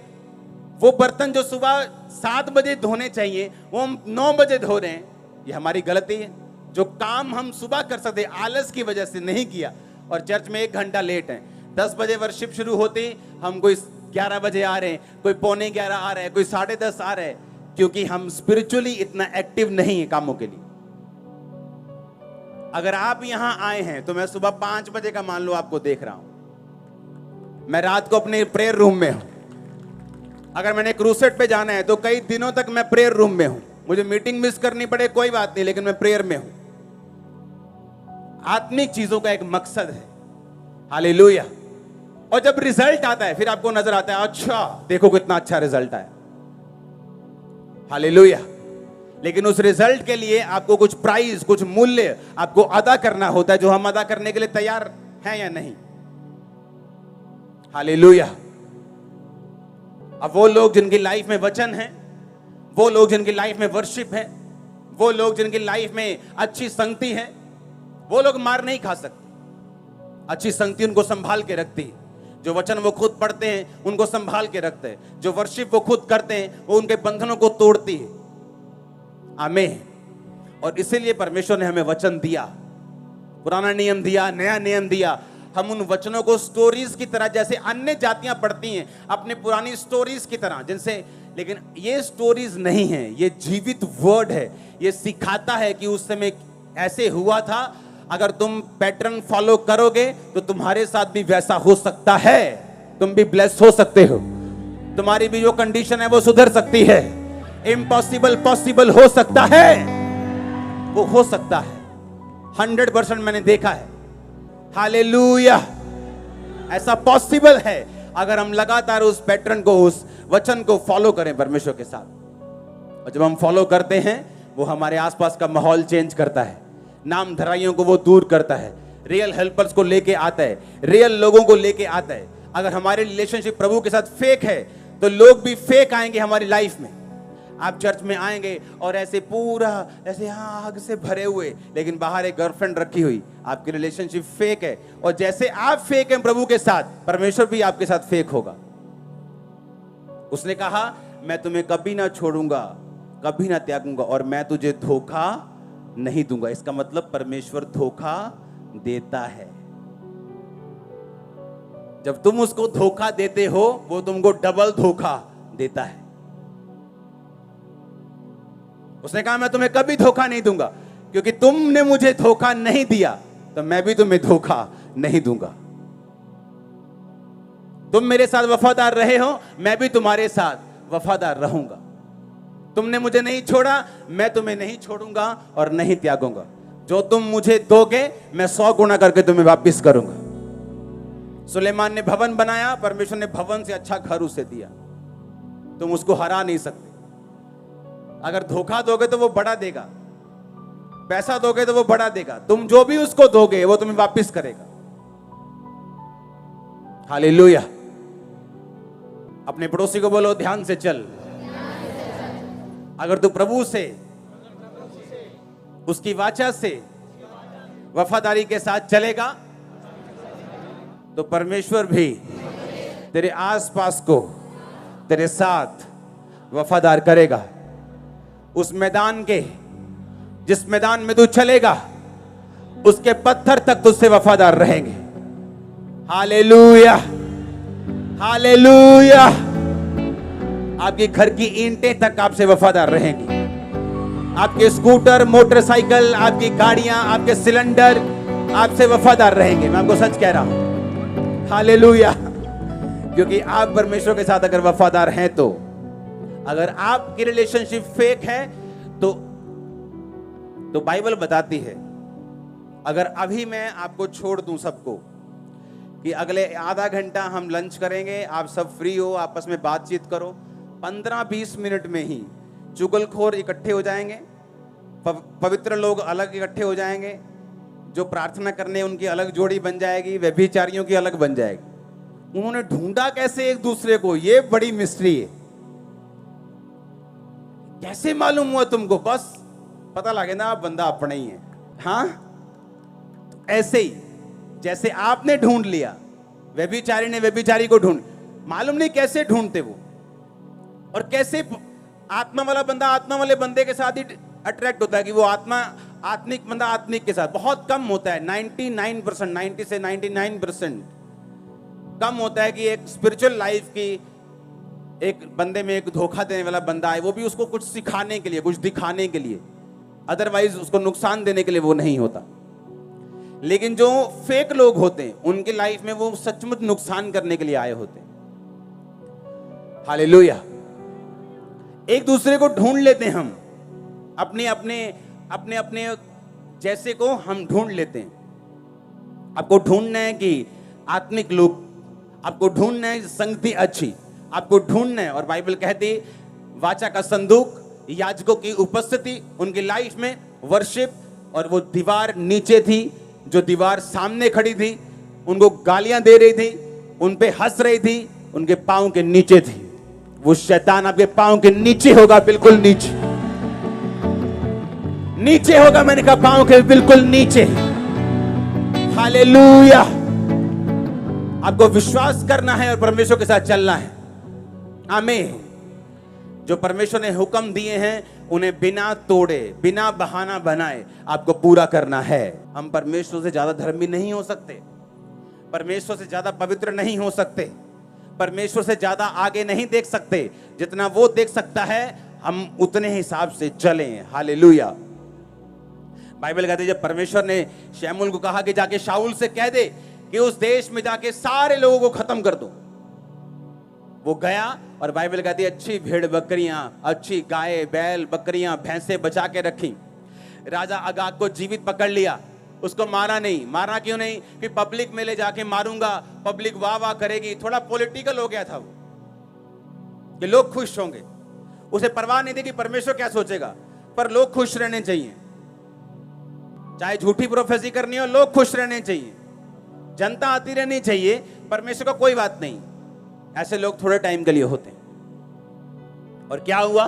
वो बर्तन जो सुबह 7 बजे धोने चाहिए वो हम 9 बजे धो रहे हैं, ये हमारी गलती है। जो काम हम सुबह कर सकते आलस की वजह से नहीं किया, और चर्च में 1 घंटा लेट है। 10 बजे वर्शिप शुरू होती, हम कोई 11 बजे आ रहे हैं, कोई 11:45 आ रहे हैं, कोई 10:30 आ रहे हैं, क्योंकि हम स्पिरिचुअली इतना एक्टिव नहीं है कामों के लिए। अगर आप यहां आए हैं तो मैं सुबह 5 बजे का मान लो आपको देख रहा हूं, मैं रात को अपने प्रेयर रूम में हूं। अगर मैंने क्रूसेड पे जाना है तो कई दिनों तक मैं प्रेयर रूम में हूं। मुझे मीटिंग मिस करनी पड़े कोई बात नहीं, लेकिन मैं प्रेयर में हूं। आत्मिक चीजों का एक मकसद है। हालेलुया। और जब रिजल्ट आता है फिर आपको नजर आता है, अच्छा देखो कितना अच्छा रिजल्ट आया। हालेलुया। लेकिन उस रिजल्ट के लिए आपको कुछ प्राइस, कुछ मूल्य आपको अदा करना होता है, जो हम अदा करने के लिए तैयार हैं या नहीं। हालेलुया। अब वो लोग जिनकी लाइफ में वचन है, वो लोग जिनकी लाइफ में वर्शिप है, वो लोग जिनकी लाइफ में अच्छी संगति है, वो लोग मार नहीं खा सकते। अच्छी संगति उनको संभाल के रखती है। जो वचन वो खुद पढ़ते हैं उनको संभाल के रखते हैं। जो वर्शिप वो खुद करते हैं वो उनके बंधनों को तोड़ती है। आमीन। और इसीलिए परमेश्वर ने हमें वचन दिया, पुराना नियम दिया, नया नियम दिया। हम उन वचनों को स्टोरीज की तरह, जैसे अन्य जातियां पढ़ती हैं अपने पुरानी स्टोरीज की तरह, जिनसे, लेकिन ये स्टोरीज नहीं है, ये जीवित वर्ड है। ये सिखाता है कि उस समय ऐसे हुआ था, अगर तुम पैटर्न फॉलो करोगे तो तुम्हारे साथ भी वैसा हो सकता है, तुम भी ब्लेस हो सकते हो, तुम्हारी भी जो कंडीशन है वो सुधर सकती है। इम्पॉसिबल पॉसिबल हो सकता है, वो हो सकता है। 100% मैंने देखा है। हालेलुया। ऐसा पॉसिबल है अगर हम लगातार उस पैटर्न को, उस वचन को फॉलो करें परमेश्वर के साथ। और जब हम फॉलो करते हैं वो हमारे आसपास का माहौल चेंज करता है, नाम धराइयों को वो दूर करता है, रियल हेल्पर्स को लेके आता है, रियल लोगों को लेके आता है। अगर हमारे रिलेशनशिप प्रभु के साथ फेक है तो लोग भी फेक आएंगे हमारी लाइफ में। आप चर्च में आएंगे और ऐसे पूरा ऐसे आग से भरे हुए, लेकिन बाहर एक गर्लफ्रेंड रखी हुई, आपकी रिलेशनशिप फेक है। और जैसे आप फेक हैं प्रभु के साथ, परमेश्वर भी आपके साथ फेक होगा। उसने कहा मैं तुम्हें कभी ना छोड़ूंगा, कभी ना त्यागूंगा, और मैं तुझे धोखा नहीं दूंगा। इसका मतलब परमेश्वर धोखा देता है। जब तुम उसको धोखा देते हो वो तुमको डबल धोखा देता है। उसने कहा मैं तुम्हें कभी धोखा नहीं दूंगा, क्योंकि तुमने मुझे धोखा नहीं दिया तो मैं भी तुम्हें धोखा नहीं दूंगा। तुम मेरे साथ वफादार रहे हो, मैं भी तुम्हारे साथ वफादार रहूंगा। तुमने मुझे नहीं छोड़ा, मैं तुम्हें नहीं छोड़ूंगा और नहीं त्यागूंगा। जो तुम मुझे दोगे मैं 100 गुना करके तुम्हें वापस करूंगा। सुलेमान ने भवन बनाया, परमेश्वर ने भवन से अच्छा घर उसे दिया। तुम उसको हरा नहीं सकते। अगर धोखा दोगे तो वो बड़ा देगा, पैसा दोगे तो वो बड़ा देगा। तुम जो भी उसको दोगे वो तुम्हें वापस करेगा। हालेलुया। अपने पड़ोसी को बोलो ध्यान से चल। अगर तू प्रभु से, उसकी वाचा से वफादारी के साथ चलेगा तो परमेश्वर भी तेरे आसपास को तेरे साथ वफादार करेगा। उस मैदान के, जिस मैदान में तू चलेगा उसके पत्थर तक तुझसे वफादार रहेंगे। Hallelujah, hallelujah. आपके घर की ईंटें तक आपसे वफादार रहेंगी। आपके स्कूटर, मोटरसाइकिल, आपकी गाड़ियां, आपके सिलेंडर आपसे वफादार रहेंगे। मैं आपको सच कह रहा हूं। हालेलुया। क्योंकि आप परमेश्वर के साथ अगर वफादार हैं तो, अगर आपकी रिलेशनशिप फेक है तो बाइबल बताती है, अगर अभी मैं आपको छोड़ दूं सबको कि अगले आधा घंटा हम लंच करेंगे, आप सब फ्री हो, आपस में बातचीत करो, 15-20 मिनट में ही चुगलखोर इकट्ठे हो जाएंगे, पवित्र लोग अलग इकट्ठे हो जाएंगे, जो प्रार्थना करने उनकी अलग जोड़ी बन जाएगी, व्यभिचारियों की अलग बन जाएगी। उन्होंने ढूंढा कैसे एक दूसरे को, ये बड़ी मिस्ट्री है। कैसे मालूम हुआ तुमको? बस पता लगे ना आप बंदा अपना ही है। हाँ, तो ऐसे ही जैसे आपने ढूंढ लिया व्यभिचारी ने व्यभिचारी को ढूंढ, मालूम नहीं कैसे ढूंढते वो, और कैसे आत्मा वाला बंदा आत्मा वाले बंदे के साथ ही अट्रैक्ट होता है कि वो आत्मिक बंदा आत्मिक के साथ। बहुत कम होता है, 99%, 90 से 99% कम होता है कि एक स्पिरिचुअल लाइफ की एक बंदे में एक धोखा देने वाला बंदा है, वो भी उसको कुछ सिखाने के लिए, कुछ दिखाने के लिए, अदरवाइज उसको नुकसान देने के लिए वो नहीं होता। लेकिन जो फेक लोग होते हैं उनकी लाइफ में वो सचमुच नुकसान करने के लिए आए होते हैं। हालेलुया। एक दूसरे को ढूंढ लेते हैं हम, अपने अपने अपने अपने जैसे को हम ढूंढ लेते हैं। आपको ढूंढना है कि आत्मिक लोग, आपको ढूंढना है संगति अच्छी, आपको ढूंढना है। और बाइबल कहती वाचा का संदूक, याजकों की उपस्थिति उनकी लाइफ में, वर्शिप, और वो दीवार नीचे थी, जो दीवार सामने खड़ी थी, उनको गालियां दे रही थी, उन पे हंस रही थी, उनके पांव के नीचे थी। वो शैतान आपके पांव के नीचे होगा, बिल्कुल नीचे, नीचे होगा। मैंने कहा पांव के बिल्कुल नीचे। हालेलुया। आपको विश्वास करना है और परमेश्वर के साथ चलना है। आमीन। जो परमेश्वर ने हुक्म दिए हैं उन्हें बिना तोड़े, बिना बहाना बनाए आपको पूरा करना है। हम परमेश्वर से ज्यादा धर्मी नहीं हो सकते, परमेश्वर से ज्यादा पवित्र नहीं हो सकते, परमेश्वर से ज्यादा आगे नहीं देख सकते। जितना वो देख सकता है हम उतने हिसाब से चलें। हालेलुया। बाइबल कहती है जब परमेश्वर ने शमूएल को कहा कि जाके शाऊल से कह दे कि उस देश में जाके सारे लोगों को खत्म कर दो, वो गया। और बाइबल कहती है अच्छी भेड़ बकरियां, अच्छी गाय बैल बकरियां भैंसे बचा के रखी। राजा अगाग को जीवित पकड़ लिया, उसको मारा नहीं। मारा क्यों नहीं? कि पब्लिक में ले जाके मारूंगा, पब्लिक वाह वाह करेगी। थोड़ा पॉलिटिकल हो गया था वो, कि लोग खुश होंगे। उसे परवाह नहीं थी कि परमेश्वर क्या सोचेगा, पर लोग खुश रहने चाहिए। चाहे झूठी प्रोफेसी करनी हो, लोग खुश रहने चाहिए, जनता आती रहनी चाहिए, परमेश्वर का कोई बात नहीं। ऐसे लोग थोड़े टाइम के लिए होते हैं। और क्या हुआ?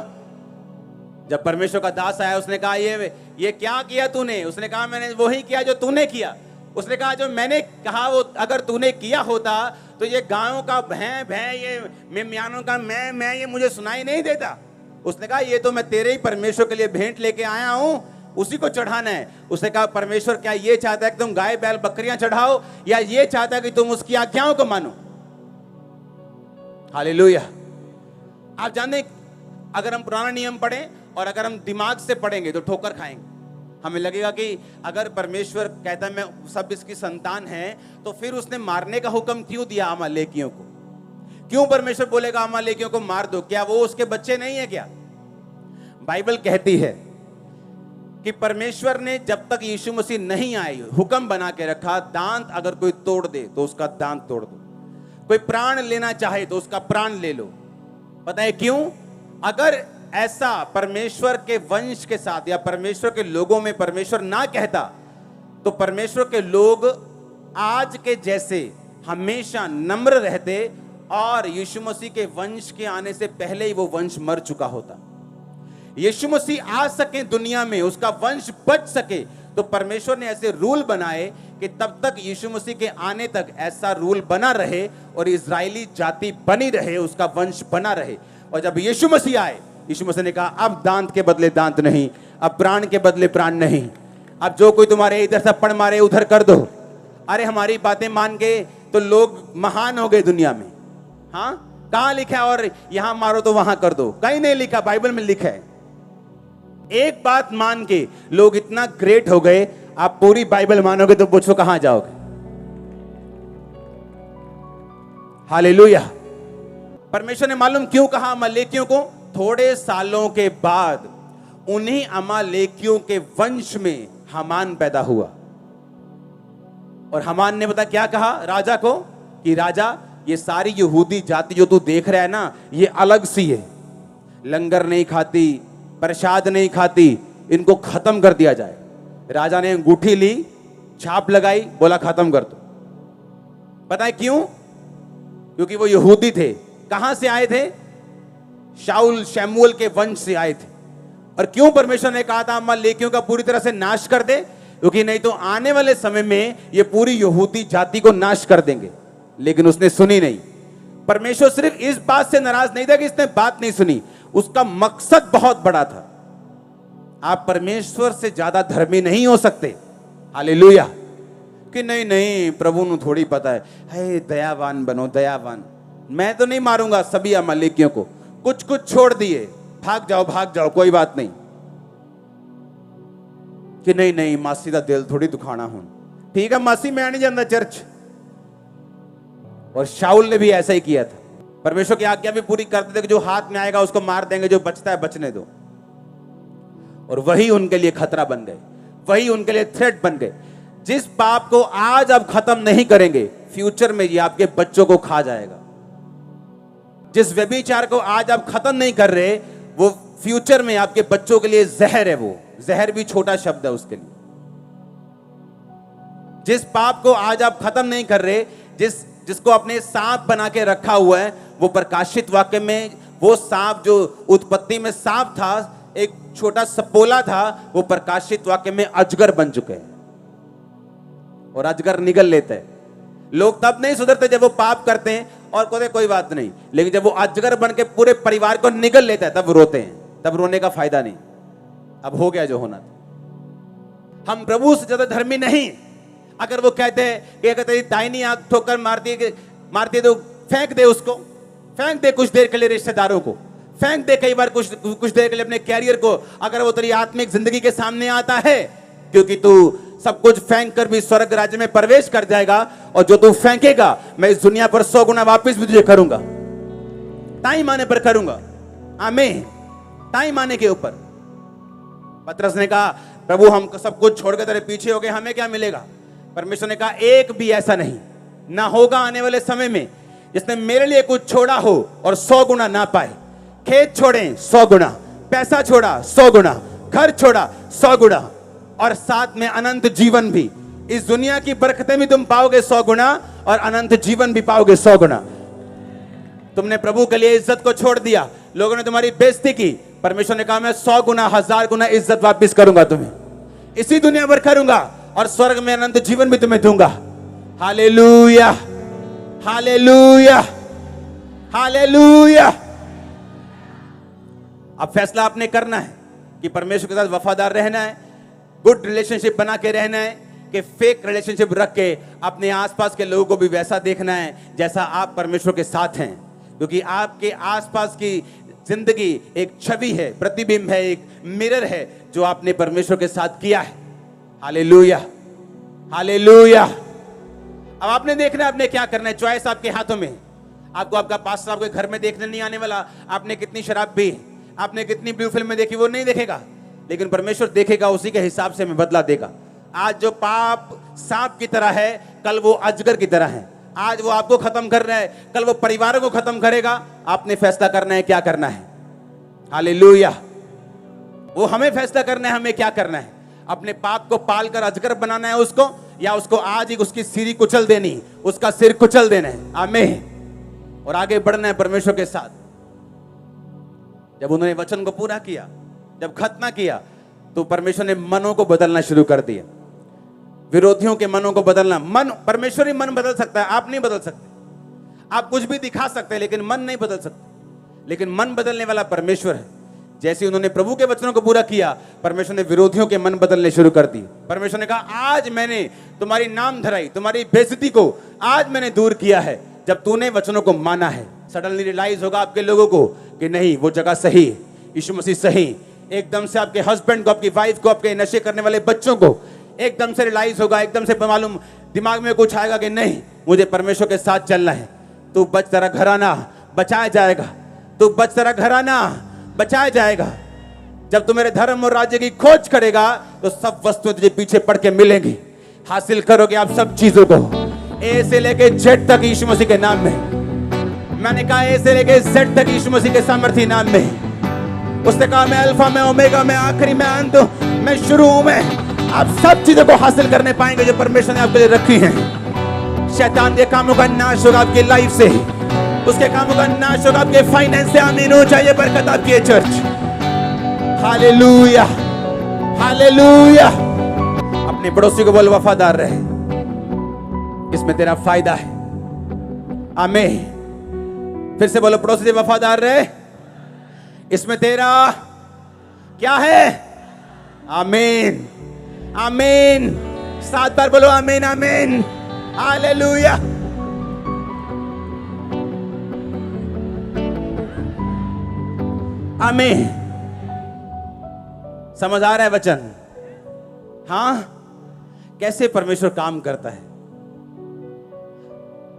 जब परमेश्वर का दास आया, उसने कहा ये क्या किया तूने? उसने कहा मैंने वही किया जो तूने किया। उसने कहा जो मैंने कहा वो अगर तूने किया होता तो ये गायों का भैं भैं, ये मेमयानों का मैं ये मुझे सुनाई नहीं देता। उसने कहा ये तो मैं तेरे ही परमेश्वर के लिए भेंट लेके आया हूं, उसी को चढ़ाना है। उसने कहा परमेश्वर क्या ये चाहता है कि तुम गाय बैल बकरियां चढ़ाओ, या ये चाहता है कि तुम उसकी आज्ञाओं को मानो? हालेलुया। आप जानते अगर हम पुराना नियम पढ़ें और अगर हम दिमाग से पढ़ेंगे तो ठोकर खाएंगे। हमें लगेगा कि अगर परमेश्वर कहता है मैं सब इसकी संतान है, तो फिर उसने मारने का हुक्म क्यों दिया अमालेकियों को? क्यों परमेश्वर बोलेगा अमालेकियों को मार दो? क्या वो उसके बच्चे नहीं है क्या? बाइबल कहती है कि परमेश्वर ने जब तक यीशु मसीह नहीं आए हुक्म बना के रखा, दांत अगर कोई तोड़ दे तो उसका दांत तोड़ दो, कोई प्राण लेना चाहे तो उसका प्राण ले लो। पता है क्यों? अगर ऐसा परमेश्वर के वंश के साथ या परमेश्वर के लोगों में परमेश्वर ना कहता, तो परमेश्वर के लोग आज के जैसे हमेशा नम्र रहते और यीशु मसीह के वंश के आने से पहले ही वो वंश मर चुका होता। यीशु मसीह आ सके दुनिया में, उसका वंश बच सके, तो परमेश्वर ने ऐसे रूल बनाए कि तब तक यीशु मसीह के आने तक ऐसा रूल बना रहे और इजरायली जाति बनी रहे, उसका वंश बना रहे। और जब यीशु मसीह आए, यीशु मसीह ने कहा अब दांत के बदले दांत नहीं, अब प्राण के बदले प्राण नहीं, अब जो कोई तुम्हारे इधर से पड़ मारे उधर कर दो। अरे हमारी बातें मान के तो लोग महान हो गए दुनिया में। हाँ, कहां लिखा है और यहां मारो तो वहां कर दो? कहीं नहीं लिखा, बाइबल में लिखा है। एक बात मान के लोग इतना ग्रेट हो गए, आप पूरी बाइबल मानोगे तो पूछो कहां जाओगे? हालेलुया। परमेश्वर ने मालूम क्यों कहा अमालेकियों को? थोड़े सालों के बाद उन्हीं अमालेकियों के वंश में हामान पैदा हुआ। और हामान ने पता क्या कहा राजा को? कि राजा, ये सारी यहूदी जाति जो तू देख रहा है ना, ये अलग सी है, लंगर नहीं खाती, प्रसाद नहीं खाती, इनको खत्म कर दिया जाए। राजा ने अंगूठी ली, छाप लगाई, बोला खत्म कर दो। पता है क्यों? क्योंकि वो यहूदी थे। कहां से आए थे? शाऊल शमूएल के वंश से आए थे। और क्यों परमेश्वर ने कहा था अमालेकियों का पूरी तरह से नाश कर दे? क्योंकि नहीं तो आने वाले समय में ये पूरी यहूदी जाति को नाश कर देंगे। लेकिन उसने सुनी नहीं। परमेश्वर सिर्फ इस बात से नाराज नहीं था कि इसने बात नहीं सुनी, उसका मकसद बहुत बड़ा था। आप परमेश्वर से ज्यादा धर्मी नहीं हो सकते। हालेलुया। कि नहीं नहीं प्रभु ਨੂੰ थोड़ी पता है दयावान बनो, दयावान। मैं तो नहीं मारूंगा सभी अमालेकियों को, कुछ कुछ छोड़ दिए, भाग जाओ कोई बात नहीं। कि नहीं नहीं मासी का दिल थोड़ी दुखाना हूं, ठीक है मासी मैं नहीं जाता चर्च। और शाऊल ने भी ऐसा ही किया था। परमेश्वर की आज्ञा भी पूरी करते थे कि जो हाथ में आएगा उसको मार देंगे, जो बचता है बचने दो। और वही उनके लिए खतरा बन गए, वही उनके लिए थ्रेट बन गए। जिस पाप को आज आप खत्म नहीं करेंगे, फ्यूचर में ये आपके बच्चों को खा जाएगा। जिस व्यभिचार को आज आप खत्म नहीं कर रहे, वो फ्यूचर में आपके बच्चों के लिए जहर है। वो जहर भी छोटा शब्द है उसके लिए। जिस पाप को आज आप खत्म नहीं कर रहे, जिसको अपने सांप बना के रखा हुआ है, वो प्रकाशित वाक्य में वो सांप जो उत्पत्ति में सांप था, एक छोटा सपोला था, वो प्रकाशित वाक्य में अजगर बन चुके हैं। और अजगर निगल लेते हैं। लोग तब नहीं सुधरते जब वो पाप करते हैं और कहते कोई बात नहीं, लेकिन जब वो अजगर बन के पूरे परिवार को निगल लेता है तब रोते हैं। तब रोने का फायदा नहीं, अब हो गया जो होना था। हम प्रभु से ज्यादा धर्मी नहीं। अगर वो कहते हैं कि अगर तेरी दाहिनी आंख ठोकर मारती है तो फेंक दे उसको, फेंक दे कुछ देर के लिए रिश्तेदारों को, फेंक दे कई बार कुछ देर के लिए अपने कैरियर को, अगर वो तेरी आत्मिक जिंदगी के सामने आता है, क्योंकि तू सब कुछ फेंक कर भी स्वर्ग राज्य में प्रवेश कर जाएगा। और जो तू फेंकेगा मैं इस दुनिया पर 100 गुना वापस भी तुझे करूंगा, ताई माने पर करूंगा। आमीन। ताई माने के ऊपर। पतरस ने कहा प्रभु हम सब कुछ छोड़कर तेरे पीछे हो गए, हमें क्या मिलेगा? परमेश्वर ने कहा एक भी ऐसा नहीं ना होगा आने वाले समय में जिसने मेरे लिए कुछ छोड़ा हो और 100 गुना ना पाए। खेत छोड़े 100 गुना, पैसा छोड़ा 100 गुना, घर छोड़ा 100 गुना, और साथ में अनंत जीवन भी। इस दुनिया की बरकतें भी तुम पाओगे 100 गुना और अनंत जीवन भी पाओगे 100 गुना। तुमने प्रभु के लिए इज्जत को छोड़ दिया, लोगों ने तुम्हारी बेइज्जती की, परमेश्वर ने कहा मैं 100 गुना 1000 गुना इज्जत वापस करूंगा तुम्हें, इसी दुनिया पर करूंगा और स्वर्ग में अनंत जीवन भी तुम्हें दूंगा। Hallelujah, hallelujah, hallelujah. अब फैसला आपने करना है कि परमेश्वर के साथ वफादार रहना है, गुड रिलेशनशिप बना के रहना है, कि फेक रिलेशनशिप रख के अपने आसपास के लोगों को भी वैसा देखना है जैसा आप परमेश्वर के साथ हैं। क्योंकि आपके आसपास की जिंदगी एक छवि है, प्रतिबिंब है, एक मिरर है जो आपने परमेश्वर के साथ किया है। Hallelujah, hallelujah. अब आपने देखना है आपने क्या करना है, चॉइस आपके हाथों में। आपको आपका पास्टर आपके घर में देखने नहीं आने वाला, आपने कितनी शराब पी, आपने कितनी ब्लू फिल्म देखी, वो नहीं देखेगा, लेकिन परमेश्वर देखेगा, उसी के हिसाब से हमें बदला देगा। आज जो पाप सांप की तरह है, कल वो अजगर की तरह है। आज वो आपको खत्म कर रहा है, कल वो परिवारों को खत्म करेगा। आपने फैसला करना है क्या करना है। हालेलुया। वो हमें फैसला करना है हमें क्या करना है। अपने पाप को पालकर अजगर बनाना है उसको, या उसको आज ही उसकी सीरी कुचल देनी, उसका सिर कुचल देना है। आमीन। और आगे बढ़ना है परमेश्वर के साथ। जब उन्होंने वचन को पूरा किया, जब खत्म किया, तो परमेश्वर ने मनों को बदलना शुरू कर दिया, विरोधियों के मनों को बदलना। मन, परमेश्वर ही मन बदल सकता है, आप नहीं बदल सकते। आप कुछ भी दिखा सकते हैं लेकिन मन नहीं बदल सकते। लेकिन मन बदलने वाला परमेश्वर है। जैसे उन्होंने प्रभु के वचनों को पूरा किया, परमेश्वर ने विरोधियों के मन बदलने शुरू कर दिए। परमेश्वर ने कहा आज मैंने तुम्हारी नाम धराई, तुम्हारी बेइज्जती को आज मैंने दूर किया है, जब तूने वचनों को माना है। सडनली रियलाइज होगा आपके लोगों को कि नहीं, वो जगह सही है, यीशु मसीह सही। एकदम से आपके हस्बैंड को, आपकी वाइफ को, आपके नशे करने वाले बच्चों को एकदम से रियलाइज होगा, एकदम से मालूम दिमाग में कुछ आएगा कि नहीं, मुझे परमेश्वर के साथ चलना है। तू बच, तेरा घराना बचाया जाएगा, तू बच, तेरा घराना बचाया जाएगा। जब तू मेरे धर्म और राज्य की खोज करेगा तो सब वस्तुएं तुझे पीछे पड़ के मिलेंगी। हासिल करोगे आप सब चीजों को, ए से लेके जेड तक यीशु मसीह के नाम में। मैंने कहा ए से लेके जेड तक यीशु मसीह के सामर्थ्य नाम में। उसने कहा मैं अल्फा, मैं ओमेगा, मैं आखिरी, मैं अंत, मैं शुरू हूं। मैं आप सब चीजों को हासिल करने पाएंगे जो परमेश्वर ने आपके लिए रखी हैं। शैतान के कामों का नाश होगा आपकी लाइफ से, उसके कामों का नाश होगा आपके फाइनेंस से। आमीन हो जाए बरकत आपकी है चर्च। Hallelujah, hallelujah. अपने पड़ोसी को बोल वफादार रहे, इसमें तेरा फायदा है। आमीन। फिर से बोलो, पड़ोसी से वफादार रहे, इसमें तेरा क्या है? आमीन आमीन। 7 बार बोलो आमीन आमीन। हालेलुया। आमीन। समझ आ रहा है वचन? हाँ, कैसे परमेश्वर काम करता है।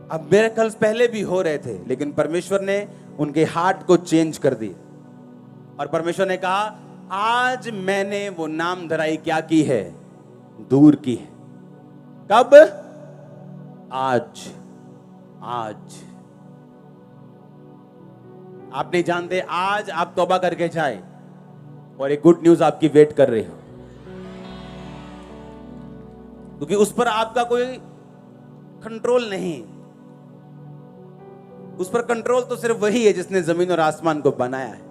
अब मिरेकल्स पहले भी हो रहे थे, लेकिन परमेश्वर ने उनके हार्ट को चेंज कर दिया और परमेश्वर ने कहा, आज मैंने वो नाम धराई क्या की है? दूर की है। कब? आज। आज आप नहीं जानते, आज आप तौबा करके जाए और एक गुड न्यूज आपकी वेट कर रही हो, क्योंकि उस पर आपका कोई कंट्रोल नहीं। उस पर कंट्रोल तो सिर्फ वही है जिसने जमीन और आसमान को बनाया है।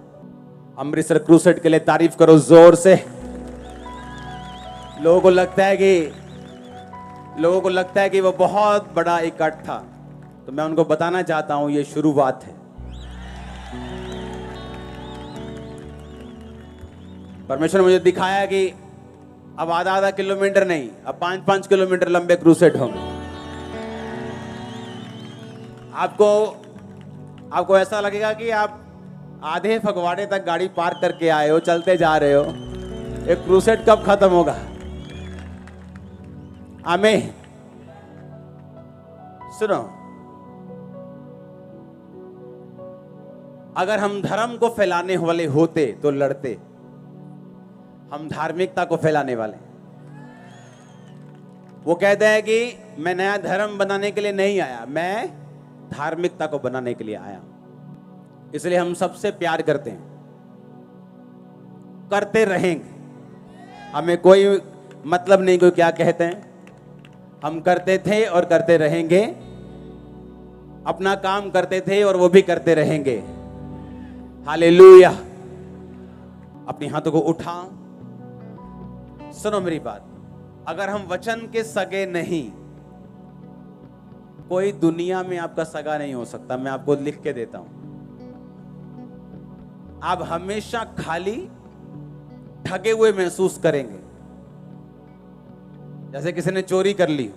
अमृतसर क्रूसेड के लिए तारीफ करो जोर से। लोगों को लगता है कि वो बहुत बड़ा इकट्ठ था, तो मैं उनको बताना चाहता हूं, ये शुरुआत है। परमेश्वर ने मुझे दिखाया कि अब आधा किलोमीटर नहीं, अब 5-5 किलोमीटर लंबे क्रूसेड होंगे। आपको ऐसा लगेगा कि आप आधे फगवाड़े तक गाड़ी पार्क करके आए हो, चलते जा रहे हो। एक क्रूसेड कब खत्म होगा? आमीन। सुनो, अगर हम धर्म को फैलाने वाले होते तो लड़ते। हम धार्मिकता को फैलाने वाले। वो कहते हैं कि मैं नया धर्म बनाने के लिए नहीं आया, मैं धार्मिकता को बनाने के लिए आया। इसलिए हम सबसे प्यार करते हैं, करते रहेंगे। हमें कोई मतलब नहीं कोई क्या कहते हैं, हम करते थे और करते रहेंगे। अपना काम करते थे और वो भी करते रहेंगे। हालेलुया। अपने हाथों को उठाओ। सुनो मेरी बात, अगर हम वचन के सगे नहीं, कोई दुनिया में आपका सगा नहीं हो सकता। मैं आपको लिख के देता हूं। आप हमेशा खाली, ठगे हुए महसूस करेंगे। जैसे किसी ने चोरी कर ली,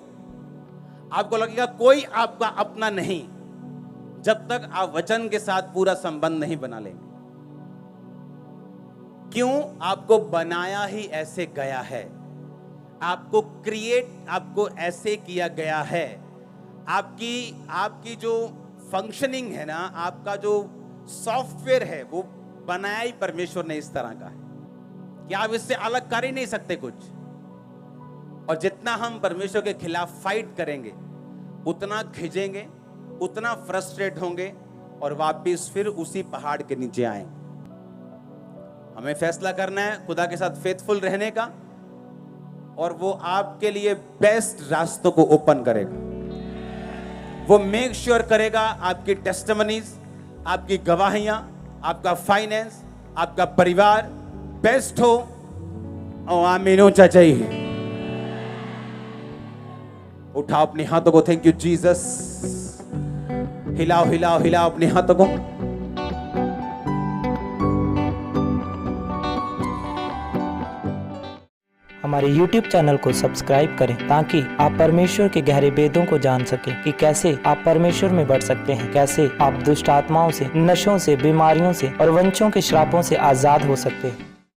आपको लगेगा कोई आपका अपना नहीं, जब तक आप वचन के साथ पूरा संबंध नहीं बना लेंगे। क्यों? आपको बनाया ही ऐसे गया है, आपको ऐसे किया गया है। आपकी जो फंक्शनिंग है ना, आपका जो सॉफ्टवेयर है, वो बनाया ही परमेश्वर ने इस तरह का है कि आप इससे अलग कर ही नहीं सकते कुछ। और जितना हम परमेश्वर के खिलाफ फाइट करेंगे, उतना खिंचेंगे, उतना फ्रस्ट्रेट होंगे और वापिस फिर उसी पहाड़ के नीचे आएंगे। हमें फैसला करना है खुदा के साथ फेथफुल रहने का, और वो आपके लिए बेस्ट रास्तों को ओपन करेगा। वो मेक श्योर करेगा आपकी टेस्टिमनीज, आपकी गवाहियां, आपका फाइनेंस, आपका परिवार बेस्ट हो। और आमीन ऊंचा चाहिए। उठाओ अपने हाथों को। Thank you Jesus. हिलाओ हिलाओ हिलाओ अपने हाथों को। हमारे YouTube चैनल को सब्सक्राइब करें ताकि आप परमेश्वर के गहरे वेदों को जान सकें कि कैसे आप परमेश्वर में बढ़ सकते हैं, कैसे आप दुष्ट आत्माओं से, नशों से, बीमारियों से और वंशों के श्रापों से आजाद हो सकते हैं।